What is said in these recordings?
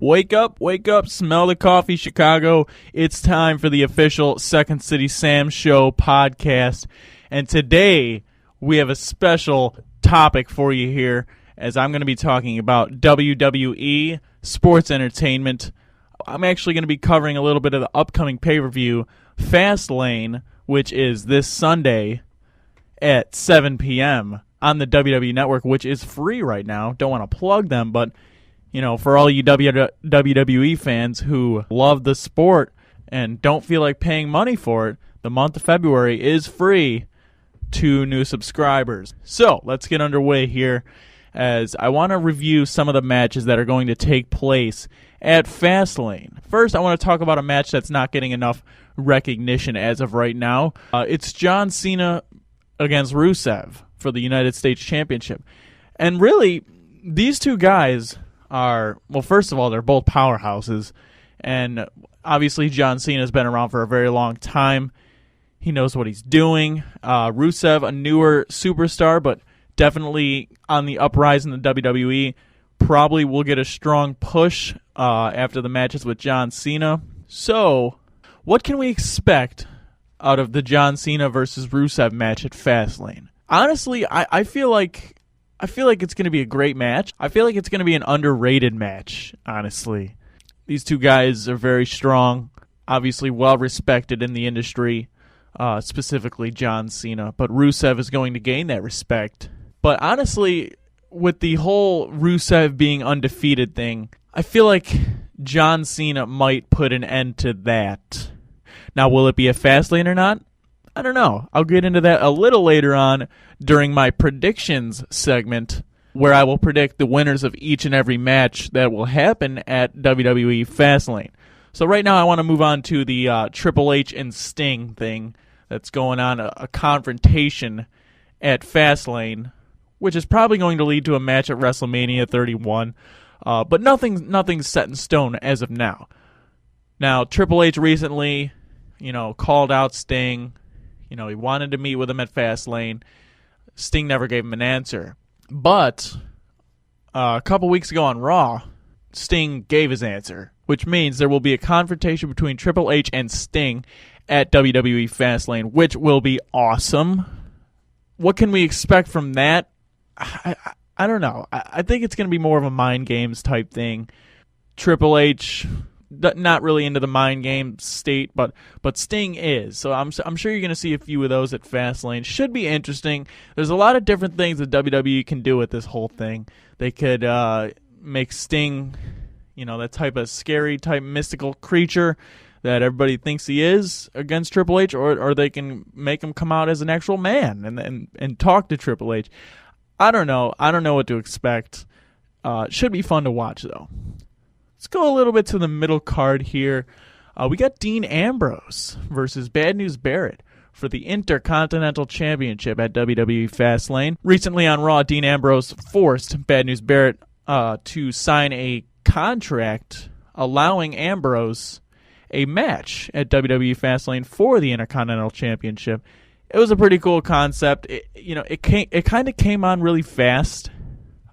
Wake up, smell the coffee, Chicago. It's time for the official Second City Sam Show podcast. And today, we have a special topic for you here, as I'm going to be talking about WWE sports entertainment. I'm actually going to be covering a little bit of the upcoming pay-per-view, FastLane, which is this Sunday at 7 p.m. on the WWE Network, which is free right now. Don't want to plug them, but you know, for all you WWE fans who love the sport and don't feel like paying money for it, the month of February is free to new subscribers. So let's get underway here, as I want to review some of the matches that are going to take place at FastLane. First, I want to talk about a match that's not getting enough recognition as of right now. It's John Cena against Rusev for the United States Championship. And really, these two guys are, well, first of all, they're both powerhouses, and obviously John Cena's been around for a very long time. He knows what he's doing. Rusev, a newer superstar, but definitely on the uprise in the WWE, probably will get a strong push after the matches with John Cena. So, what can we expect out of the John Cena versus Rusev match at FastLane? Honestly, I feel like it's going to be a great match. I feel like it's going to be an underrated match, honestly. These two guys are very strong, obviously well-respected in the industry, specifically John Cena. But Rusev is going to gain that respect. But honestly, with the whole Rusev being undefeated thing, I feel like John Cena might put an end to that. Now, will it be a FastLane or not? I don't know. I'll get into that a little later on during my predictions segment, where I will predict the winners of each and every match that will happen at WWE FastLane. So right now I want to move on to the Triple H and Sting thing that's going on, a confrontation at FastLane, which is probably going to lead to a match at WrestleMania 31, but nothing's set in stone as of now. Now, Triple H recently, called out Sting. He wanted to meet with him at FastLane. Sting never gave him an answer. But a couple weeks ago on Raw, Sting gave his answer, which means there will be a confrontation between Triple H and Sting at WWE FastLane, which will be awesome. What can we expect from that? I don't know. I think it's going to be more of a mind games type thing. Triple H, not really into the mind game state, but Sting is. So I'm sure you're going to see a few of those at FastLane. Should be interesting. There's a lot of different things that WWE can do with this whole thing. They could make Sting, that type of scary type mystical creature that everybody thinks he is against Triple H, or they can make him come out as an actual man and talk to Triple H. I don't know. I don't know what to expect. Should be fun to watch, though. Let's go a little bit to the middle card here. We got Dean Ambrose versus Bad News Barrett for the Intercontinental Championship at WWE FastLane. Recently on Raw, Dean Ambrose forced Bad News Barrett to sign a contract allowing Ambrose a match at WWE FastLane for the Intercontinental Championship. It was a pretty cool concept. It kind of came on really fast.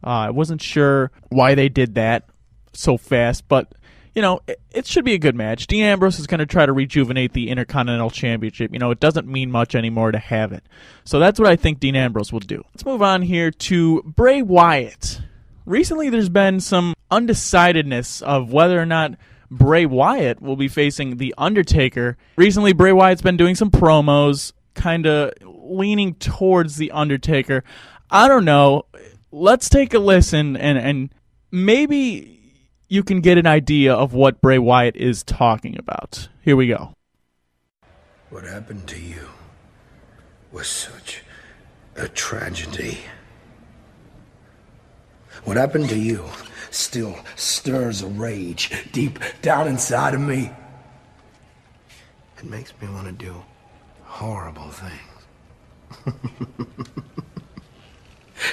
I wasn't sure why they did that so fast, but it should be a good match. Dean Ambrose is going to try to rejuvenate the Intercontinental Championship. It doesn't mean much anymore to have it. So that's what I think Dean Ambrose will do. Let's move on here to Bray Wyatt. Recently there's been some undecidedness of whether or not Bray Wyatt will be facing The Undertaker. Recently Bray Wyatt's been doing some promos, kind of leaning towards The Undertaker. I don't know. Let's take a listen and maybe you can get an idea of what Bray Wyatt is talking about. Here we go. What happened to you was such a tragedy. What happened to you still stirs a rage deep down inside of me. It makes me want to do horrible things.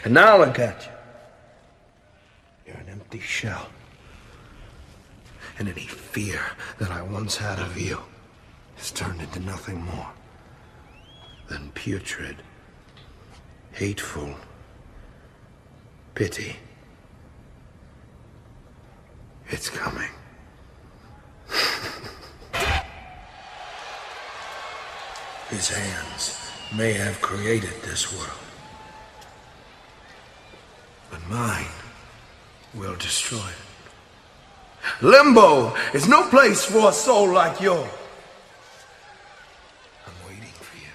And now look at you. You're an empty shell. And any fear that I once had of you has turned into nothing more than putrid, hateful pity. It's coming. His hands may have created this world, but mine will destroy it. Limbo is no place for a soul like yours. I'm waiting for you.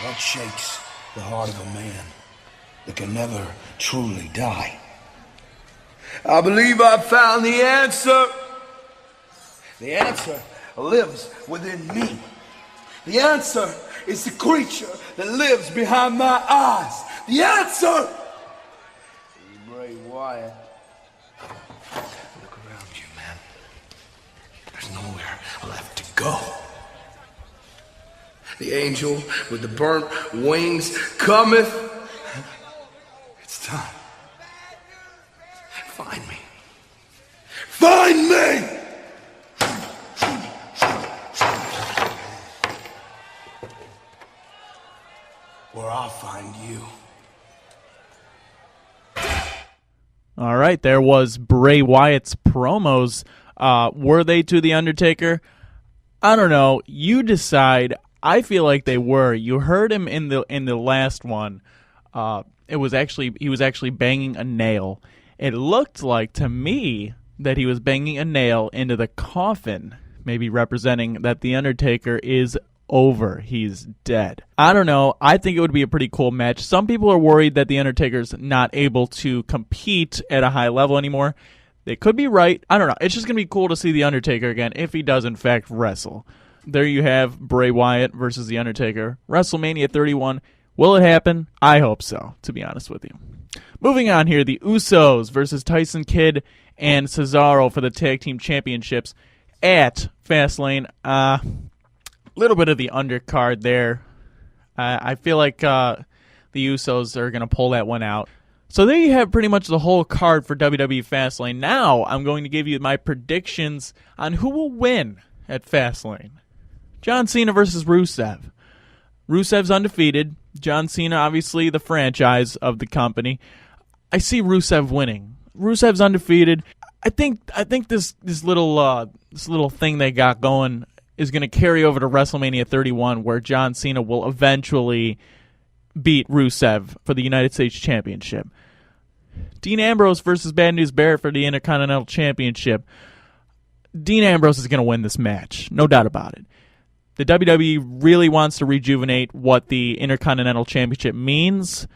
What shakes the heart of a man that can never truly die? I believe I've found the answer. The answer lives within me. The answer is the creature that lives behind my eyes. The answer is Bray Wyatt. Look around you, man. There's nowhere left to go. The angel with the burnt wings cometh. It's time. Find me. Find me! Or I'll find you. All right, there was Bray Wyatt's promos. Were they to The Undertaker? I don't know. You decide. I feel like they were. You heard him in the last one. He was actually banging a nail. It looked like to me that he was banging a nail into the coffin, maybe representing that The Undertaker is over. He's dead. I don't know. I think it would be a pretty cool match. Some people are worried that The Undertaker's not able to compete at a high level anymore. They could be right. I don't know. It's just going to be cool to see The Undertaker again if he does in fact wrestle. There you have Bray Wyatt versus The Undertaker. WrestleMania 31. Will it happen? I hope so, to be honest with you. Moving on here, the Usos versus Tyson Kidd and Cesaro for the Tag Team Championships at FastLane. Little bit of the undercard there. I feel like the Usos are going to pull that one out. So there you have pretty much the whole card for WWE FastLane. Now I'm going to give you my predictions on who will win at FastLane. John Cena versus Rusev. Rusev's undefeated. John Cena, obviously the franchise of the company. I see Rusev winning. Rusev's undefeated. I think this little thing they got going is going to carry over to WrestleMania 31, where John Cena will eventually beat Rusev for the United States Championship. Dean Ambrose versus Bad News Barrett for the Intercontinental Championship. Dean Ambrose is going to win this match, no doubt about it. The WWE really wants to rejuvenate what the Intercontinental Championship means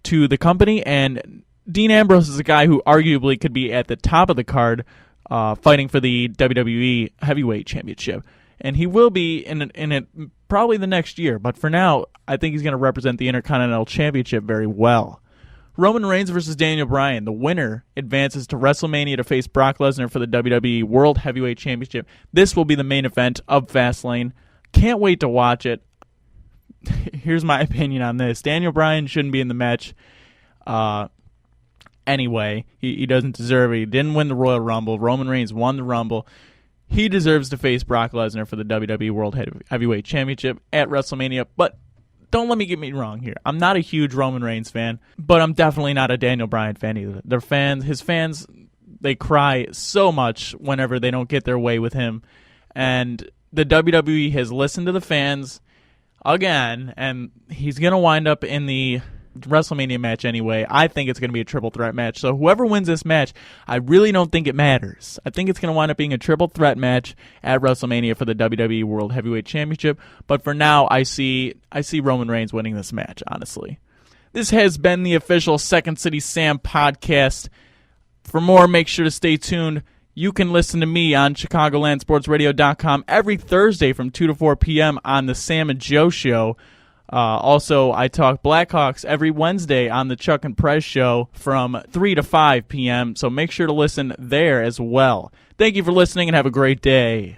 to the company, and Dean Ambrose is a guy who arguably could be at the top of the card fighting for the WWE Heavyweight Championship. And he will be in it probably the next year, but for now, I think he's going to represent the Intercontinental Championship very well. Roman Reigns versus Daniel Bryan. The winner advances to WrestleMania to face Brock Lesnar for the WWE World Heavyweight Championship. This will be the main event of FastLane. Can't wait to watch it. Here's my opinion on this. Daniel Bryan shouldn't be in the match anyway. He doesn't deserve it. He didn't win the Royal Rumble. Roman Reigns won the Rumble. He deserves to face Brock Lesnar for the WWE World Heavyweight Championship at WrestleMania. But don't let me get me wrong here. I'm not a huge Roman Reigns fan, but I'm definitely not a Daniel Bryan fan either. His fans, they cry so much whenever they don't get their way with him. And the WWE has listened to the fans again, and he's going to wind up in the WrestleMania match anyway. I think it's going to be a triple threat match. So whoever wins this match, I really don't think it matters. I think it's going to wind up being a triple threat match at WrestleMania for the WWE World Heavyweight Championship. But for now, I see Roman Reigns winning this match, honestly. This has been the official Second City Sam podcast. For more, make sure to stay tuned. You can listen to me on ChicagolandSportsRadio.com every Thursday from 2 to 4 p.m. on the Sam and Joe Show. Also, I talk Blackhawks every Wednesday on the Chuck and Prez Show from 3 to 5 p.m., so make sure to listen there as well. Thank you for listening and have a great day.